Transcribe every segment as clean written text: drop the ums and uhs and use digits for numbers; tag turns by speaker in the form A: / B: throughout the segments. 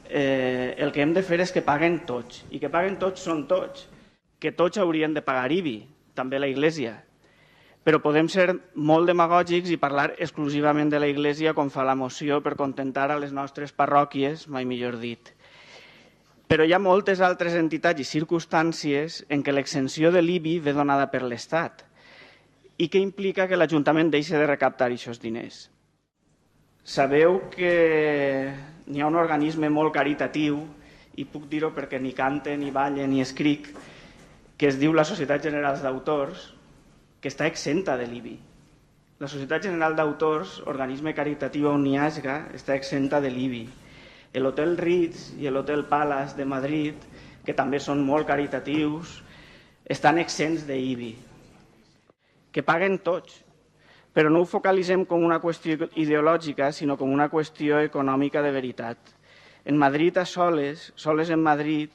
A: el que hem de fer és que paguen tots, i que paguen tots són tots, que tots haurien de pagar IBI, també la Iglesia. Però podem ser molt demagògics i parlar exclusivament de la Iglesia com fa la moció per contentar a les nostres parròquies, mai millor dit. Però hi ha moltes altres entitats i circumstàncies en què l'exempció de l'IBI ve donada per l'Estat i que implica que l'Ajuntament deixi de recaptar aquests diners. Sabeu que n'hi ha un organisme molt caritatiu, i puc dir-ho perquè ni cante, ni balle, ni escric, que es diu la Societat General d'Autors, que està exenta de l'IBI. La Societat General d'Autors, organisme caritatiu on n'hi hagi, està exenta de l'IBI. L'Hotel Ritz i l'Hotel Palace de Madrid, que també són molt caritatius, estan exents d'IBI. Que paguen tots, però no ho focalitzem com una qüestió ideològica, sinó com una qüestió econòmica de veritat. En Madrid, a Soles en Madrid,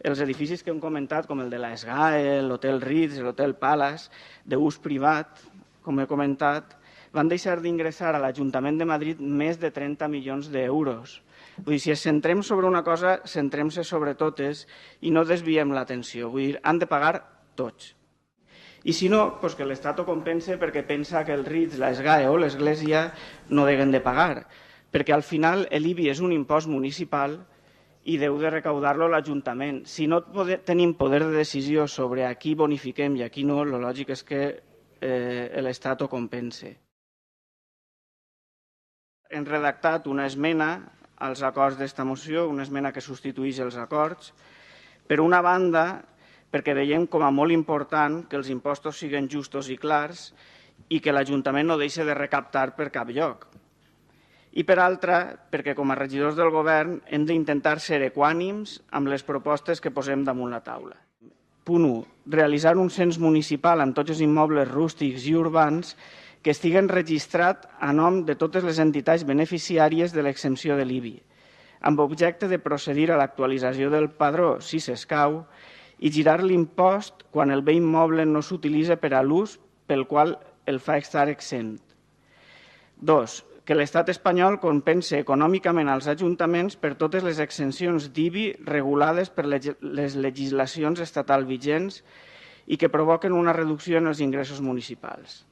A: els edificis que hem comentat, com el de la SGAE, l'Hotel Ritz, l'Hotel Palace, d'ús privat, com he comentat, van deixar d'ingressar a l'Ajuntament de Madrid més de 30 milions d'euros. Vull dir, si ens centrem sobre una cosa, centrem-se sobre totes i no desviem l'atenció. Vull dir, han de pagar tots. I si no, doncs que l'Estat ho compensa perquè pensa que el Ritz, la SGAE o l'Església no deuen de pagar, perquè al final l'IBI és un impost municipal i deu de recaudar-lo l'Ajuntament. Si no tenim poder de decisió sobre a qui bonifiquem i a qui no, el lògic és que l'Estat ho compense. Hem redactat una esmena als acords d'esta moció, una esmena que substitueix els acords. Per una banda, perquè veiem com a molt important que els impostos siguin justos i clars i que l'Ajuntament no deixi de recaptar per cap lloc. I per altra, perquè com a regidors del govern hem d'intentar ser equànims amb les propostes que posem damunt la taula. Punt 1. Realitzar un cens municipal amb tots els immobles rústics i urbans que estiguen registrats a nom de totes les entitats beneficiàries de l'exempció de l'IBI, amb objecte de procedir a l'actualització del padró, si s'escau, i girar l'impost quan el bé immoble no s'utilitza per a l'ús pel qual el fa estar exempt. 2. Que l'Estat espanyol compense econòmicament als ajuntaments per totes les exempcions d'IBI regulades per les legislacions estatals vigents i que provoquen una reducció en els ingressos municipals.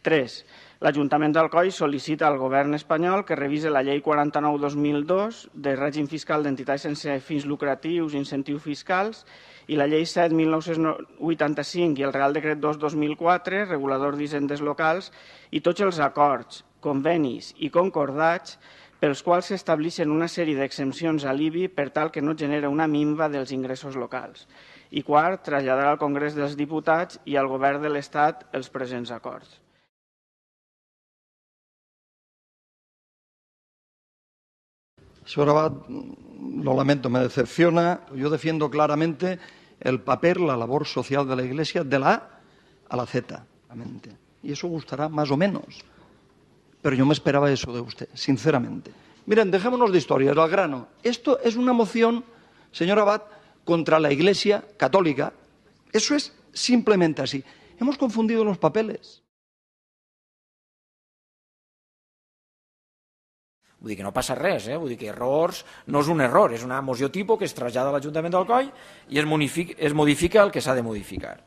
A: 3. L'Ajuntament d'Alcoi sol·licita al govern espanyol que revise la llei 49/2002 de règim fiscal d'entitats sense fins lucratius i incentius fiscals i la llei 7/1985 i el Real Decret 2/2004, regulador d'hisendes locals, i tots els acords, convenis i concordats pels quals s'estableixen una sèrie d'exempcions a l'IBI per tal que no genera una minva dels ingressos locals. I quart, traslladar al Congrés dels Diputats i al Govern de l'Estat els presents acords.
B: Señor Abad, lo lamento, me decepciona. Yo defiendo claramente el papel, la labor social de la Iglesia de la A a la Z. Y eso gustará más o menos. Pero yo me esperaba eso de usted, sinceramente. Miren, dejémonos de historias, al grano. Esto es una moción, señor Abad, contra la Iglesia católica. Eso es simplemente así. Hemos confundido los papeles.
C: Vull dir que no passa res, vull dir que errors no és un error, és una moció tipus que es trasllada a l'Ajuntament d'Alcoi i es modifica el que s'ha de modificar.